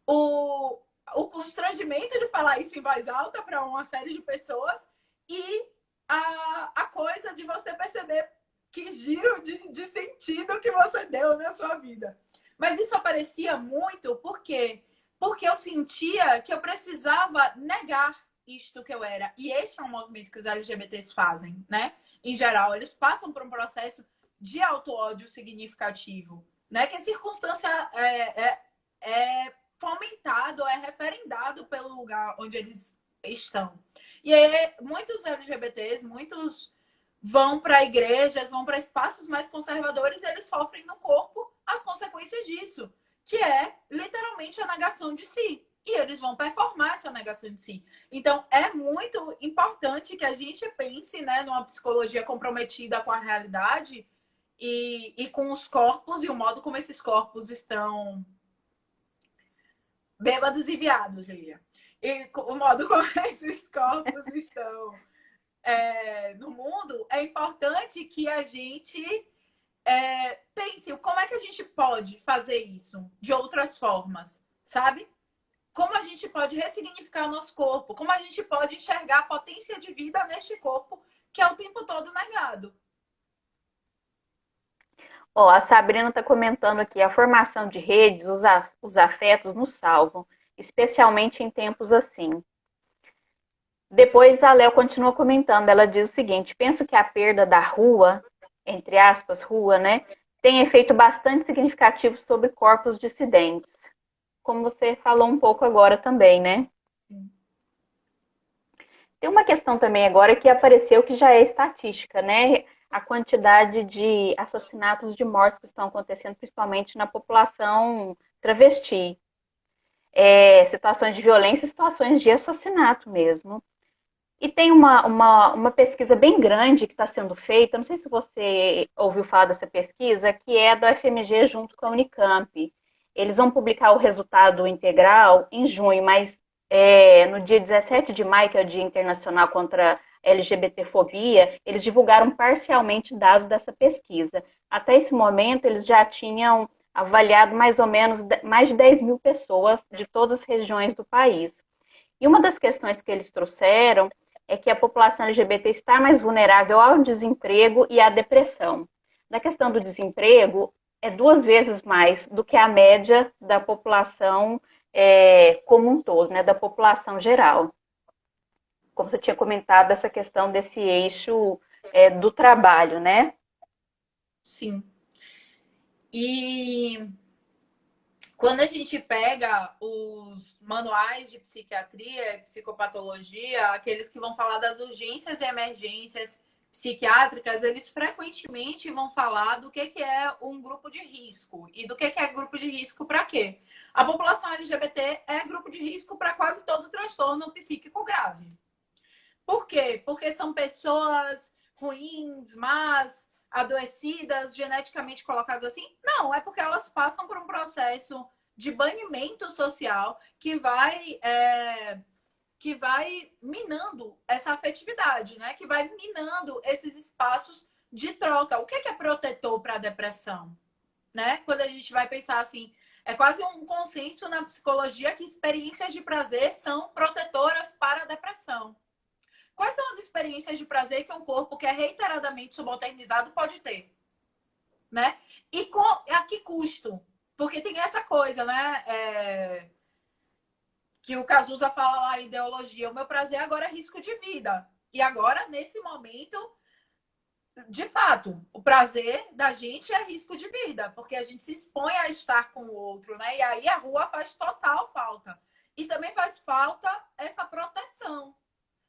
o, o constrangimento de falar isso em voz alta para uma série de pessoas e a coisa de você perceber que giro de sentido que você deu na sua vida. Mas isso aparecia muito porque eu sentia que eu precisava negar isto que eu era. E esse é um movimento que os LGBTs fazem, né? Em geral, eles passam por um processo de auto-ódio significativo, né? Que a circunstância é fomentado, é referendado pelo lugar onde eles estão. E aí, muitos LGBTs, muitos vão para igrejas, vão para espaços mais conservadores, e eles sofrem no corpo as consequências disso, que é literalmente a negação de si. e eles vão performar essa negação de si. Então, é muito importante que a gente pense, né, numa psicologia comprometida com a realidade e com os corpos e o modo como esses corpos estão bêbados e viados, Lilia. E o modo como esses corpos estão no mundo, é importante que a gente pense como é que a gente pode fazer isso de outras formas, sabe? Como a gente pode ressignificar o nosso corpo, como a gente pode enxergar a potência de vida neste corpo que é o tempo todo negado. Ó, a Sabrina está comentando aqui, a formação de redes, os afetos nos salvam, especialmente em tempos assim. Depois a Léo continua comentando, ela diz o seguinte, penso que a perda da rua, entre aspas, rua, né, tem efeito bastante significativo sobre corpos dissidentes. Como você falou um pouco agora também, né? Tem uma questão também agora que apareceu que já é estatística, né? A quantidade de assassinatos de mortes que estão acontecendo, principalmente na população travesti. Situações de violência e situações de assassinato mesmo. E tem uma pesquisa bem grande que está sendo feita, não sei se você ouviu falar dessa pesquisa, que é da FMG junto com a Unicamp. Eles vão publicar o resultado integral em junho, mas no dia 17 de maio, que é o Dia Internacional contra a LGBTfobia, eles divulgaram parcialmente dados dessa pesquisa. Até esse momento, eles já tinham avaliado mais ou menos mais de 10 mil pessoas de todas as regiões do país. E uma das questões que eles trouxeram é que a população LGBT está mais vulnerável ao desemprego e à depressão. Na questão do desemprego, é 2 vezes mais do que a média da população como um todo, né, da população geral. Como você tinha comentado, essa questão desse eixo do trabalho, né? Sim. E quando a gente pega os manuais de psiquiatria e psicopatologia, aqueles que vão falar das urgências e emergências psiquiátricas, eles frequentemente vão falar do que é um grupo de risco. E do que é grupo de risco para quê? A população LGBT é grupo de risco para quase todo transtorno psíquico grave. Por quê? Porque são pessoas ruins, más, adoecidas, geneticamente colocadas assim? Não, é porque elas passam por um processo de banimento social que vai minando essa afetividade, né? Que vai minando esses espaços de troca. O que é protetor para a depressão? Né? Quando a gente vai pensar assim, é quase um consenso na psicologia que experiências de prazer são protetoras para a depressão. Quais são as experiências de prazer que um corpo que é reiteradamente subalternizado pode ter? Né? E a que custo? Porque tem essa coisa, né? Que o Cazuza fala lá em ideologia. O meu prazer agora é risco de vida. E agora, nesse momento, de fato, o prazer da gente é risco de vida. Porque a gente se expõe a estar com o outro, né? E aí a rua faz total falta. E também faz falta essa proteção.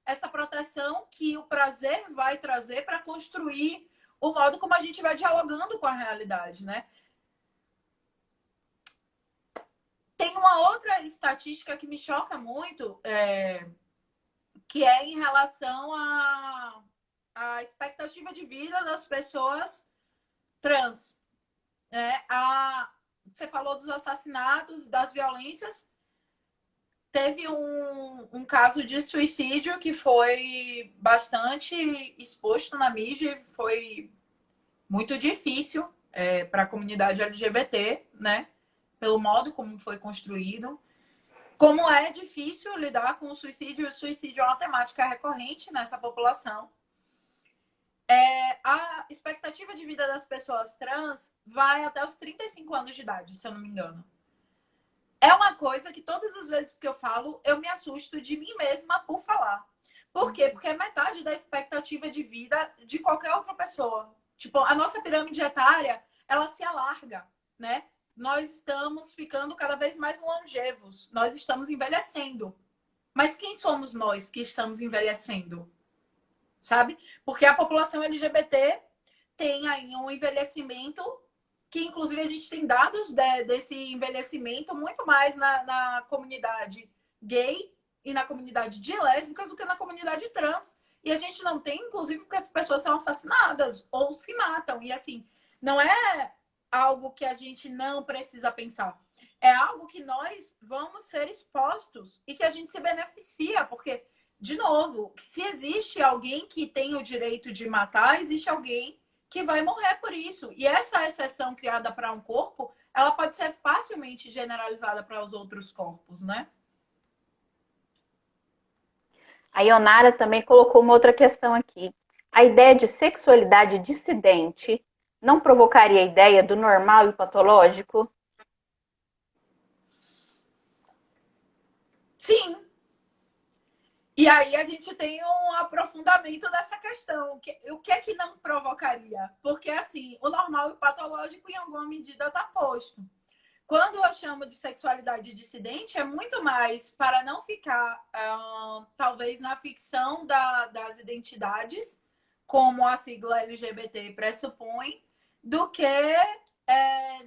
Essa proteção que o prazer vai trazer para construir o modo como a gente vai dialogando com a realidade, né? Tem uma outra estatística que me choca muito, que é em relação à expectativa de vida das pessoas trans. Você falou dos assassinatos, das violências. Teve um caso de suicídio que foi bastante exposto na mídia, foi muito difícil para a comunidade LGBT, né? Pelo modo como foi construído. Como é difícil lidar com o suicídio é uma temática recorrente nessa população. A expectativa de vida das pessoas trans vai até os 35 anos de idade, se eu não me engano. É uma coisa que todas as vezes que eu falo, eu me assusto de mim mesma por falar. Por quê? Porque é metade da expectativa de vida de qualquer outra pessoa. Tipo, a nossa pirâmide etária, ela se alarga, né? Nós estamos ficando cada vez mais longevos. Nós estamos envelhecendo. Mas quem somos nós que estamos envelhecendo? Sabe? Porque a população LGBT tem aí um envelhecimento que inclusive a gente tem dados desse envelhecimento muito mais na comunidade gay e na comunidade de lésbicas do que na comunidade trans. E a gente não tem, inclusive, porque as pessoas são assassinadas ou se matam. E assim, não é algo que a gente não precisa pensar. É algo que nós vamos ser expostos e que a gente se beneficia, porque, de novo, se existe alguém que tem o direito de matar, existe alguém que vai morrer por isso. E essa exceção criada para um corpo, ela pode ser facilmente generalizada para os outros corpos, né? A Ionara também colocou uma outra questão aqui. A ideia de sexualidade dissidente não provocaria a ideia do normal e patológico? Sim. E aí a gente tem um aprofundamento dessa questão. O que é que não provocaria? Porque, assim, o normal e o patológico, em alguma medida, está posto. Quando eu chamo de sexualidade dissidente, é muito mais para não ficar, talvez, na ficção das identidades, como a sigla LGBT pressupõe, do que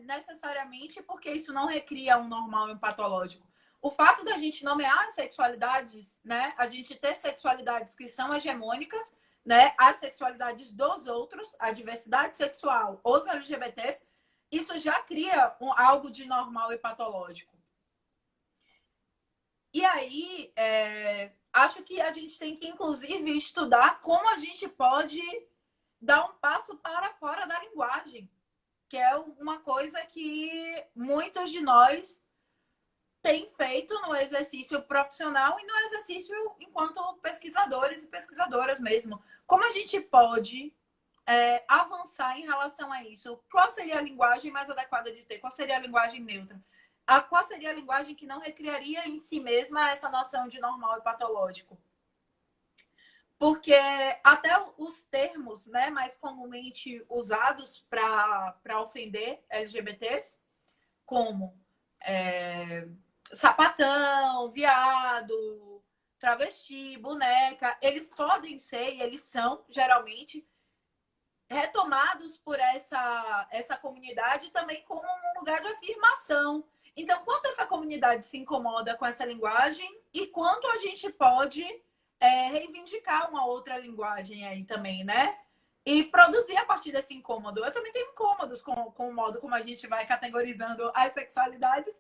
necessariamente porque isso não recria um normal e um patológico. O fato da gente nomear as sexualidades, né? A gente ter sexualidades que são hegemônicas, né? As sexualidades dos outros, a diversidade sexual, os LGBTs, isso já cria algo de normal e patológico. E aí, acho que a gente tem que, inclusive, estudar como a gente pode dar um passo para fora da linguagem, que é uma coisa que muitos de nós têm feito no exercício profissional e no exercício enquanto pesquisadores e pesquisadoras mesmo. Como a gente pode avançar em relação a isso? Qual seria a linguagem mais adequada de ter? Qual seria a linguagem neutra? Qual seria a linguagem que não recriaria em si mesma essa noção de normal e patológico? Porque até os termos, né, mais comumente usados para ofender LGBTs, como sapatão, viado, travesti, boneca, eles podem ser e eles são, geralmente, retomados por essa comunidade também como um lugar de afirmação. Então, quanto essa comunidade se incomoda com essa linguagem e quanto a gente pode reivindicar uma outra linguagem aí também, né? E produzir a partir desse incômodo. Eu também tenho incômodos com o modo como a gente vai categorizando as sexualidades.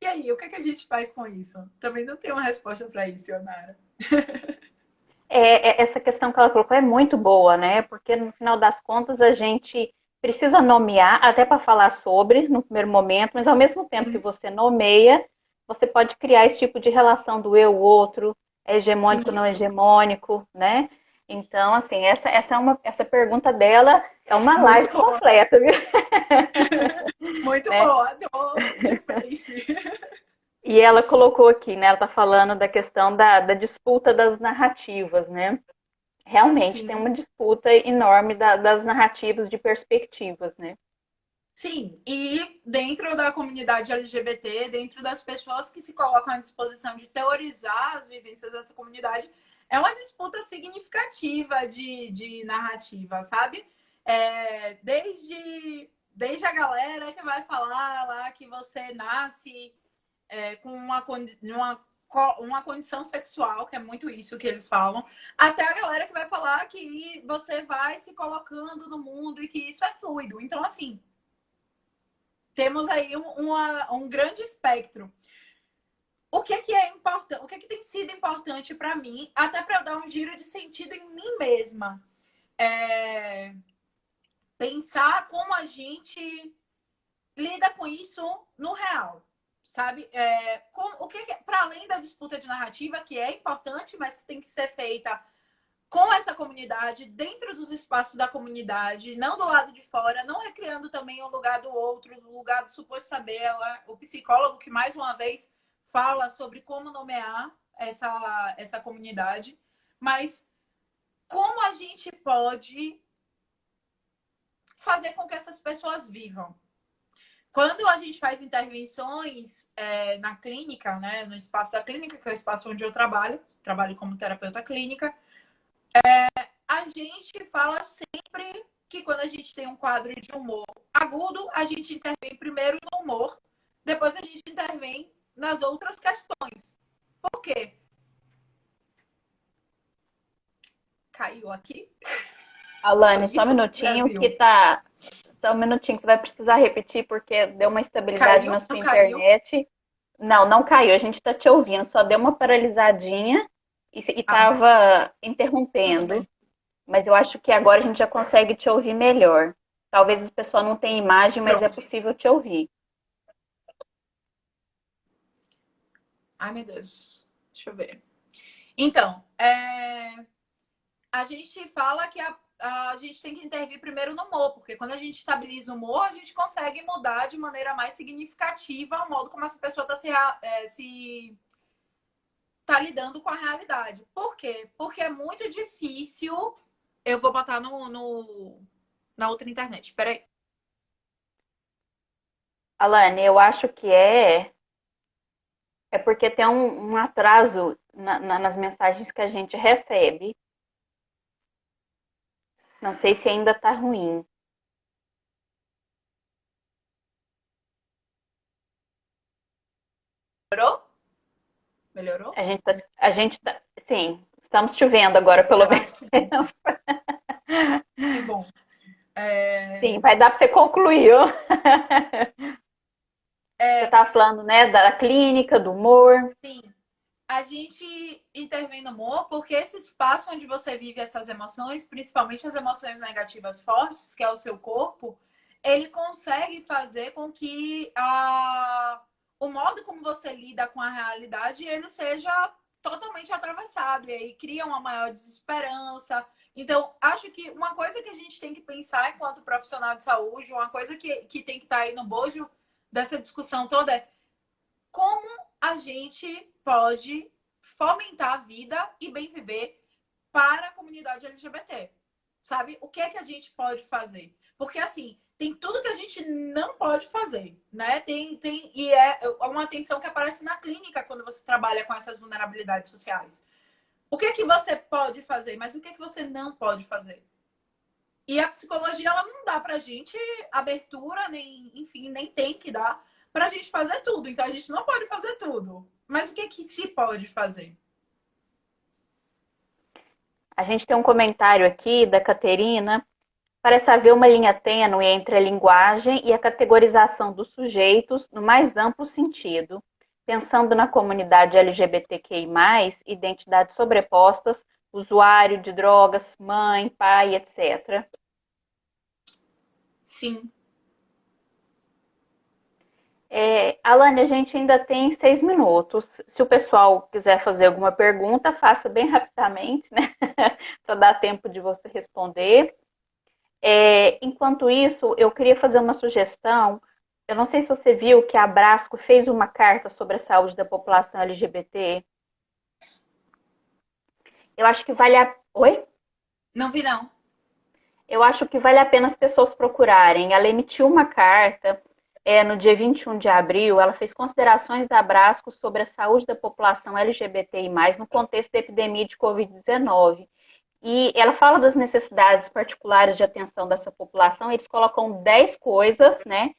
E aí, o que a gente faz com isso? Também não tenho uma resposta para isso, Ionara. Essa questão que ela colocou é muito boa, né? Porque no final das contas a gente precisa nomear, até para falar sobre no primeiro momento, mas ao mesmo tempo que você nomeia, você pode criar esse tipo de relação do eu, outro, hegemônico, não hegemônico, né? Então, assim, essa pergunta dela é uma live completa, viu? Muito né? boa, tô de face. E ela colocou aqui, né? Ela está falando da questão da disputa das narrativas, né? Realmente Sim. tem uma disputa enorme das narrativas de perspectivas, né? Sim, e dentro da comunidade LGBT, dentro das pessoas que se colocam à disposição de teorizar as vivências dessa comunidade, é uma disputa significativa de narrativa, sabe? Desde a galera que vai falar lá que você nasce com uma condição sexual, que é muito isso que eles falam, até a galera que vai falar que você vai se colocando no mundo e que isso é fluido. Então, assim, temos aí um grande espectro. O que é importante? O que tem sido importante para mim, até para eu dar um giro de sentido em mim mesma? Pensar como a gente lida com isso no real, sabe? O que para além da disputa de narrativa, que é importante, mas que tem que ser feita com essa comunidade, dentro dos espaços da comunidade, não do lado de fora, não recriando também o lugar do outro, o lugar do suposto saber, o psicólogo que, mais uma vez, fala sobre como nomear essa comunidade, mas como a gente pode fazer com que essas pessoas vivam. Quando a gente faz intervenções na clínica, né, no espaço da clínica, que é o espaço onde eu trabalho como terapeuta clínica, a gente fala sempre que quando a gente tem um quadro de humor agudo, a gente intervém primeiro no humor, depois a gente intervém nas outras questões. Por quê? Caiu aqui? Alane, Foi só um isso, minutinho que Brasil? tá. Só um minutinho, você vai precisar repetir porque deu uma estabilidade na Caiu? sua Não caiu? internet. Não, não caiu, a gente tá te ouvindo, só deu uma paralisadinha e Ah, tava tudo interrompendo. bem. Mas eu acho que agora a gente já consegue te ouvir melhor. Talvez o pessoal não tenha imagem, mas é Pronto. possível te ouvir. Ai, meu Deus. Deixa eu ver. Então, a gente fala que a gente tem que intervir primeiro no humor, porque quando a gente estabiliza o humor, a gente consegue mudar de maneira mais significativa o modo como essa pessoa está se tá lidando com a realidade. Por quê? Porque é muito difícil. Eu vou botar na outra internet. Peraí. Alane, eu acho que é porque tem um atraso nas mensagens que a gente recebe. Não sei se ainda tá ruim. Melhorou? Melhorou? Sim, estamos te vendo agora, pelo Ah, menos. que bom. Que bom. Sim, vai dar para você concluir. Ó. Você É, estava falando, né, da clínica, do humor. sim. A gente intervém no humor porque esse espaço onde você vive essas emoções, principalmente as emoções negativas fortes, que é o seu corpo, ele consegue fazer com que o modo como você lida com a realidade ele seja totalmente atravessado e aí cria uma maior desesperança. Então, acho que uma coisa que a gente tem que pensar enquanto profissional de saúde, uma coisa que tem que estar aí no bojo dessa discussão toda é como a gente pode fomentar a vida e bem viver para a comunidade LGBT. Sabe? O que é que a gente pode fazer? Porque, assim, tem tudo que a gente não pode fazer, né? E é uma atenção que aparece na clínica quando você trabalha com essas vulnerabilidades sociais. O que é que você pode fazer, mas o que é que você não pode fazer? E a psicologia, ela não dá pra gente abertura, nem, enfim, nem tem que dar pra gente fazer tudo. Então a gente não pode fazer tudo. Mas o que é que se pode fazer? A gente tem um comentário aqui da Caterina. Parece haver uma linha tênue entre a linguagem e a categorização dos sujeitos no mais amplo sentido, pensando na comunidade LGBTQI+, identidades sobrepostas, usuário de drogas, mãe, pai, etc. Sim. Alane, a gente ainda tem 6 minutos. Se o pessoal quiser fazer alguma pergunta, faça bem rapidamente, né? Para dar tempo de você responder. Enquanto isso, eu queria fazer uma sugestão. Eu não sei se você viu que a Abrasco fez uma carta sobre a saúde da população LGBT. Eu acho que vale a... Oi? Não vi, não. Eu acho que vale a pena as pessoas procurarem. Ela emitiu uma carta no dia 21 de abril. Ela fez considerações da Abrasco sobre a saúde da população LGBTI+, no contexto da epidemia de Covid-19. E ela fala das necessidades particulares de atenção dessa população. Eles colocam 10 coisas, né,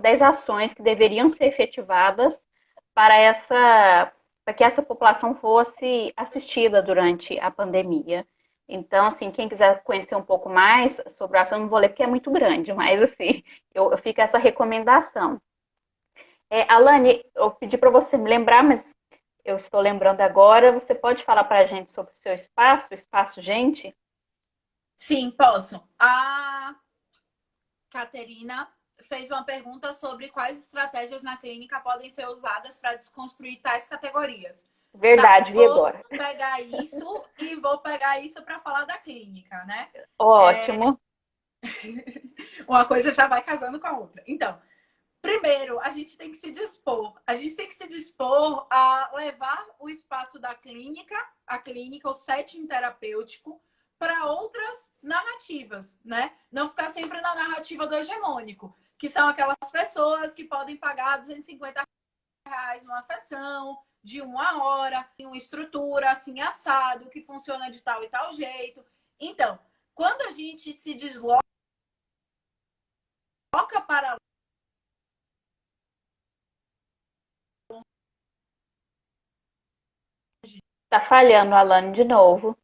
10 ações que deveriam ser efetivadas para que essa população fosse assistida durante a pandemia. Então, assim, quem quiser conhecer um pouco mais sobre o assunto, não vou ler porque é muito grande, mas assim, eu fico essa recomendação. Alane, eu pedi para você me lembrar, mas eu estou lembrando agora. Você pode falar para a gente sobre o seu espaço, o Espaço Gente? Sim, posso. A Caterina fez uma pergunta sobre quais estratégias na clínica podem ser usadas para desconstruir tais categorias. Tá, Verdade, vi vou agora. pegar isso e vou pegar isso para falar da clínica, né? Ótimo. Uma coisa já vai casando com a outra. Então, primeiro, a gente tem que se dispor. A gente tem que se dispor a levar o espaço da clínica, a clínica, o setting terapêutico, para outras narrativas, né? Não ficar sempre na narrativa do hegemônico, que são aquelas pessoas que podem pagar R$ 250 numa sessão, de 1 hora, em uma estrutura assim, assado, que funciona de tal e tal jeito. Então, quando a gente se desloca coloca para Tá falhando, Alane, de novo.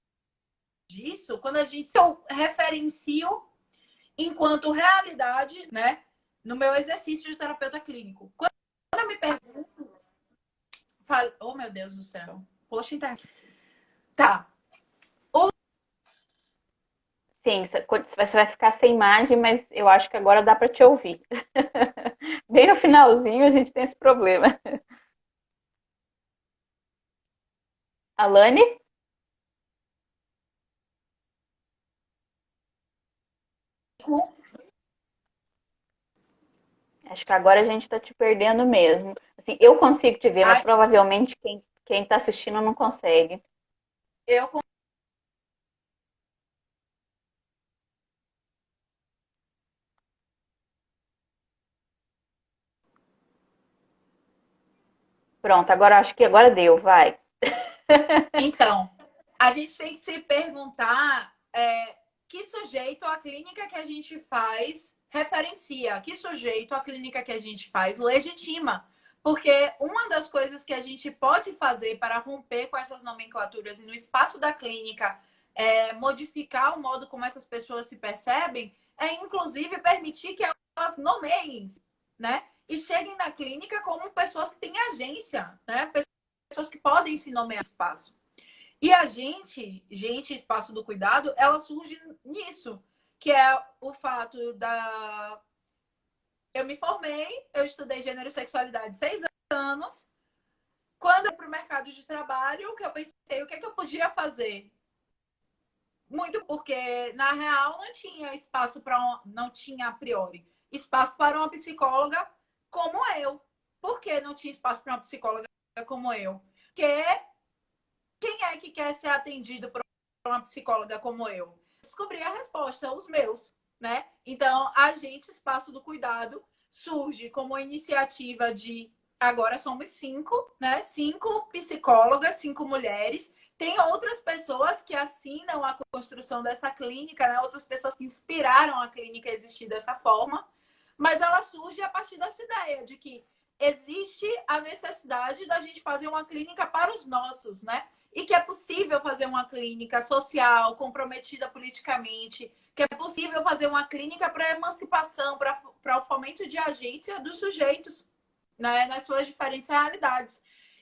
disso, quando a gente eu referencio enquanto realidade, né, no meu exercício de terapeuta clínico. Quando eu me pergunto, falo, oh meu Deus do céu, poxa, tá. Sim, você vai ficar sem imagem, mas eu acho que agora dá para te ouvir. Bem no finalzinho a gente tem esse problema. Alane? Acho que agora a gente está te perdendo mesmo. Assim, eu consigo te ver, mas Ai, provavelmente quem está assistindo não consegue. eu Pronto, agora acho que agora deu, vai. então, a gente tem que se perguntar que sujeito a clínica que a gente faz referencia, que sujeito a clínica que a gente faz legitima. Porque uma das coisas que a gente pode fazer para romper com essas nomenclaturas e no espaço da clínica modificar o modo como essas pessoas se percebem é, inclusive, permitir que elas nomeiem, né? E cheguem na clínica como pessoas que têm agência, né? Pessoas que podem se nomear no espaço. E a gente, espaço do cuidado, ela surge nisso, que é o fato da. Eu me formei, eu estudei gênero e sexualidade 6 anos. Quando eu para o mercado de trabalho, que eu pensei, o que, é que eu podia fazer? Muito porque, na real, não tinha espaço para não tinha a priori espaço para uma psicóloga como eu. Por que não tinha espaço para uma psicóloga como eu? Porque quem é que quer ser atendido por uma psicóloga como eu? Descobri a resposta, os meus, né? Então, a gente, Espaço do Cuidado, surge como iniciativa de agora somos 5, né? 5 psicólogas, 5 mulheres. Tem outras pessoas que assinam a construção dessa clínica, né? Outras pessoas que inspiraram a clínica a existir dessa forma, mas ela surge a partir dessa ideia de que existe a necessidade da gente fazer uma clínica para os nossos, né? E que é possível fazer uma clínica social, comprometida politicamente, que é possível fazer uma clínica para a emancipação, para o fomento de agência dos sujeitos, né, nas suas diferentes realidades.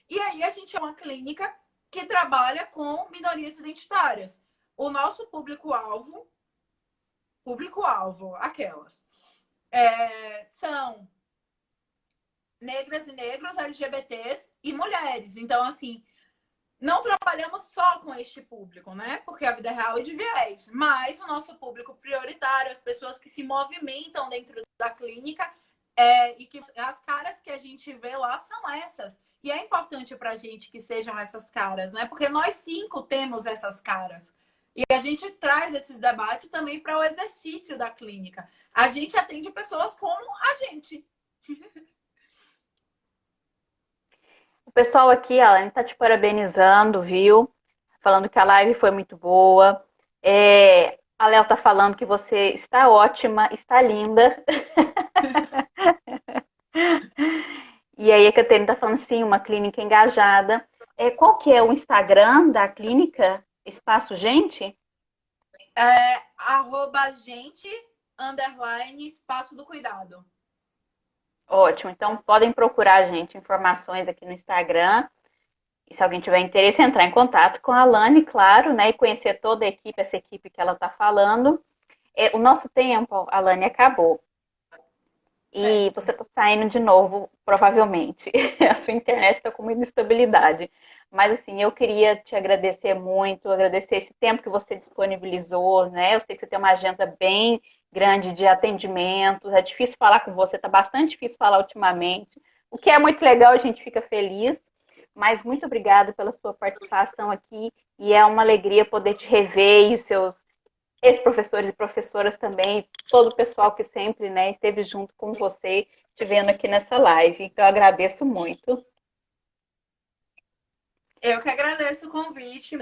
E aí a gente é uma clínica que trabalha com minorias identitárias. O nosso público-alvo, aquelas, são negras e negros, LGBTs e mulheres. Então, assim, não trabalhamos só com este público, né? Porque a vida é real é de viés. Mas o nosso público prioritário, as pessoas que se movimentam dentro da clínica, e que as caras que a gente vê lá são essas. E é importante para a gente que sejam essas caras, né? Porque nós 5 temos essas caras. E a gente traz esses debates também para o exercício da clínica. A gente atende pessoas como a gente. O pessoal aqui, Alane, tá te parabenizando, viu? Falando que a live foi muito boa. A Léo tá falando que você está ótima, está linda. E aí a Caterina tá falando, sim, uma clínica engajada. Qual que é o Instagram da clínica? Espaço Gente? Gente, espaço do cuidado. Ótimo. Então podem procurar, gente, informações aqui no Instagram. E se alguém tiver interesse, entrar em contato com a Alane, claro, né? E conhecer toda a equipe, essa equipe que ela está falando. O nosso tempo, Alane, acabou. E Certo. você está saindo de novo, provavelmente. A sua internet está com muita instabilidade. Mas, assim, eu queria te agradecer muito, agradecer esse tempo que você disponibilizou, né? Eu sei que você tem uma agenda bem grande de atendimentos, é difícil falar com você, está bastante difícil falar ultimamente. O que é muito legal, a gente fica feliz. Mas muito obrigada pela sua participação aqui e é uma alegria poder te rever e os seus ex-professores e professoras também, todo o pessoal que sempre, né, esteve junto com você, te vendo aqui nessa live. Então, eu agradeço muito. Eu que agradeço o convite.